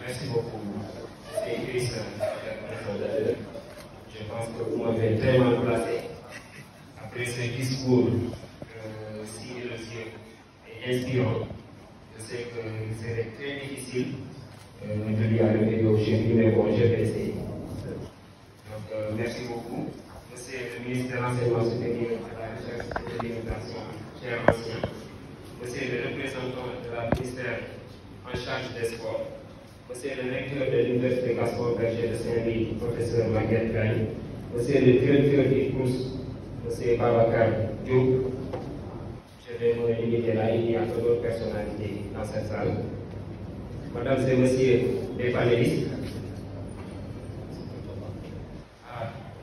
Merci beaucoup. C'est Chris, présentateur. Je pense que vous m'avez très mal placé. Après ce discours si élogieux et inspirant, je sais que c'est très difficile de lui arriver aujourd'hui, mais bon, je vais essayer. Donc, merci beaucoup. Monsieur le ministre de l'Enseignement supérieur, de la Recherche et de l'Innovation, cher ancien. Monsieur le représentant de la ministère en charge des sports. Monsieur le recteur de l'Université Gaston Berger de Saint-Louis, professeur Maguette Gagne. Monsieur le directeur des courses, monsieur Babacar Diop. Je vais me limiter là, il y a d'autres personnalités dans cette salle. Mesdames et messieurs les panélistes.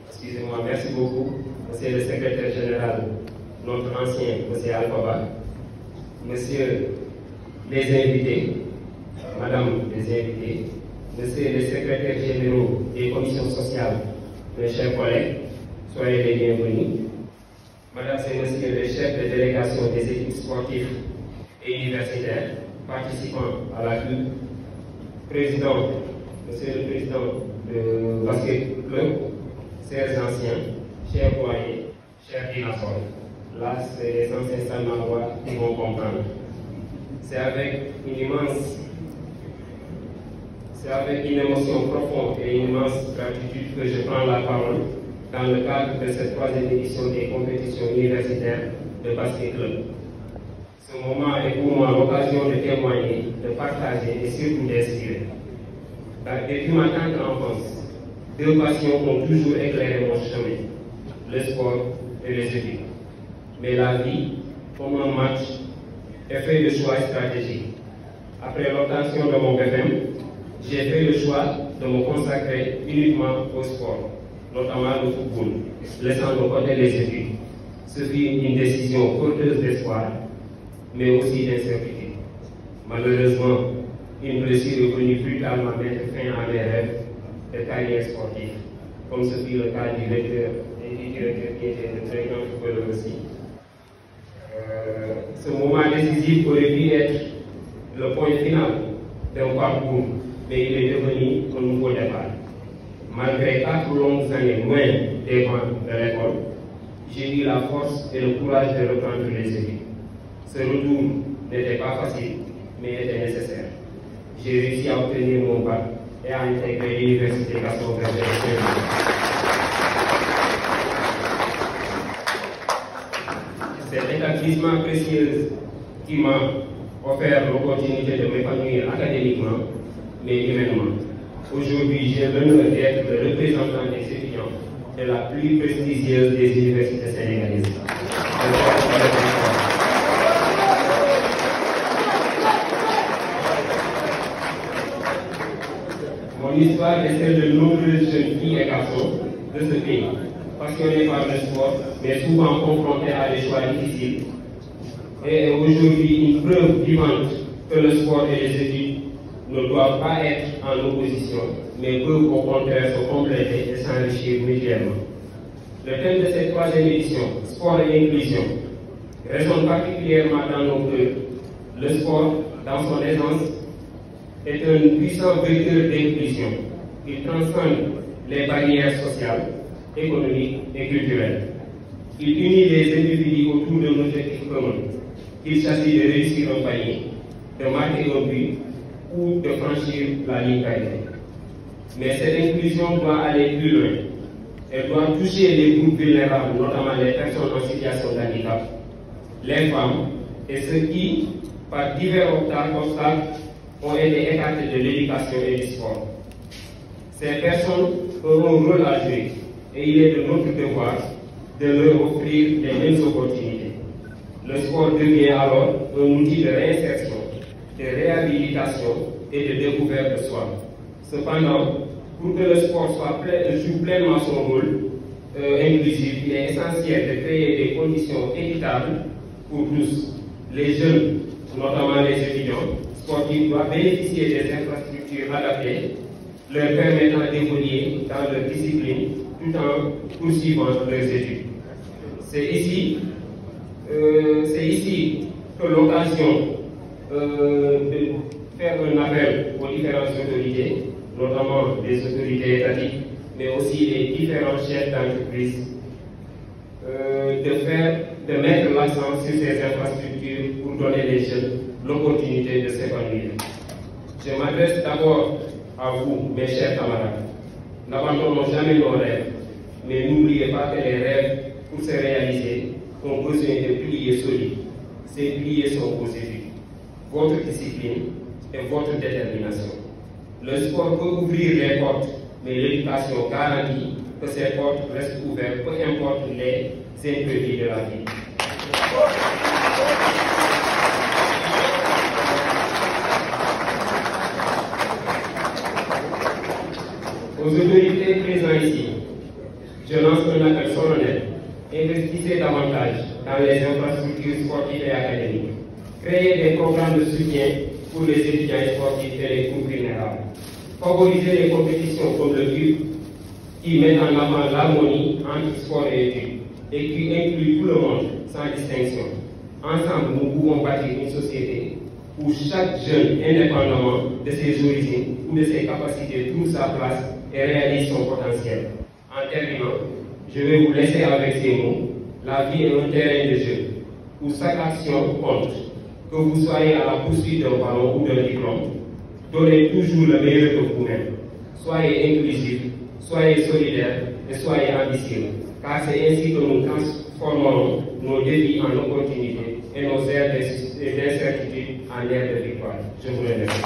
Excusez-moi, merci beaucoup. Monsieur le secrétaire général, notre ancien, monsieur Alphaba. Monsieur les invités, madame les invités, monsieur les secrétaires généraux des commissions sociales, mes chers collègues, soyez les bienvenus. Mesdames et messieurs les chefs de délégation des équipes sportives et universitaires participant à la CUB, monsieur le président de Basket Club, chers anciens, chers doyens, chers dinosaures. Là, c'est les anciens Salmanois qui vont comprendre. C'est avec une émotion profonde et une immense gratitude que je prends la parole dans le cadre de cette troisième édition des compétitions universitaires de Basket Club. Ce moment est pour moi l'occasion de témoigner, de partager et surtout d'inspirer. Depuis ma tendre enfance, deux passions ont toujours éclairé mon chemin, le sport et les études. Mais la vie, comme un match, est fait de choix stratégiques. Après l'obtention de mon BFM, j'ai fait le choix de me consacrer uniquement au sport, notamment au football, laissant de côté les études. Ce fut une décision porteuse d'espoir, mais aussi d'incertitude. Malheureusement, une blessure est venue brutalement mettre fin à mes rêves de carrière sportive, comme ce fut le cas du recteur et du directeur qui était de très grand footballeur aussi. Ce moment décisif aurait pu être le point final d'un parcours, mais il est devenu un nouveau départ. Malgré 4 longues années loin des bancs de l'école, j'ai eu la force et le courage de reprendre les études. Ce retour n'était pas facile, mais était nécessaire. J'ai réussi à obtenir mon bac et à intégrer l'université Gaston Berger de Saint-Louis. Cet établissement précieux qui m'a offert l'opportunité de m'épanouir académiquement, mais humainement. Aujourd'hui, j'ai l'honneur d'être le représentant des étudiants de la plus prestigieuse des universités sénégalaises. Mon histoire est celle de nombreuses jeunes filles et garçons de ce pays, passionnés par le sport, mais souvent confrontés à des choix difficiles. Et aujourd'hui, une preuve vivante que le sport et les études ne doivent pas être en opposition, mais peuvent au contraire se compléter et s'enrichir mutuellement. Le thème de cette troisième édition, sport et inclusion, résonne particulièrement dans nos cœurs. Le sport, dans son essence, est un puissant vecteur d'inclusion. Il transcende les barrières sociales, économiques et culturelles. Il unit les individus autour d'un objectif commun, qu'il s'agisse de réussir un panier, de marquer un but ou de franchir la ligne d'arrivée. Mais cette inclusion doit aller plus loin. Elle doit toucher les groupes vulnérables, notamment les personnes en situation de handicap, les femmes et ceux qui, par divers obstacles, ont été écartés de l'éducation et du sport. Ces personnes auront un rôle à jouer et il est de notre devoir de leur offrir les mêmes opportunités. Le sport devient alors un outil de réinsertion, de réhabilitation et de découverte de soi. Cependant, pour que le sport joue pleinement son rôle inclusif, il est essentiel de créer des conditions équitables pour tous. Les jeunes, notamment les étudiants sportifs, doivent bénéficier des infrastructures adaptées, leur permettant d'évoluer dans leur discipline tout en poursuivant leurs études. C'est ici que l'occasion faire un appel aux différentes autorités, notamment les autorités étatiques, mais aussi les différents chefs d'entreprise, de mettre l'accent sur ces infrastructures pour donner les jeunes l'opportunité de s'épanouir. Je m'adresse d'abord à vous, mes chers camarades. N'abandonnons jamais nos rêves, mais n'oubliez pas que les rêves, pour se réaliser, ont besoin de piliers solides. Ces piliers sont vos études, votre discipline et votre détermination. Le sport peut ouvrir les portes, mais l'éducation garantit que ces portes restent ouvertes, peu importe les imprévus de la vie. Aux autorités présentes ici, je lance un appel solennel. Investissez davantage dans les infrastructures sportives et académiques. Créez des programmes de soutien pour les étudiants sportifs et les groupes vulnérables. Favorisez les compétitions comme le CUP qui mettent en avant l'harmonie entre sport et études et qui incluent tout le monde sans distinction. Ensemble, nous pouvons bâtir une société où chaque jeune, indépendamment de ses origines ou de ses capacités, trouve sa place et réalise son potentiel. En terminant, je vais vous laisser avec ces mots. La vie est un terrain de jeu où chaque action compte. Que vous soyez à la poursuite d'un ballon ou d'un diplôme, donnez toujours le meilleur de vous-même. Soyez inclusif, soyez solidaire et soyez ambitieux, car c'est ainsi que nous transformerons nos défis en opportunités et nos aires d'incertitude en aires de victoire. Je vous remercie.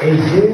Merci.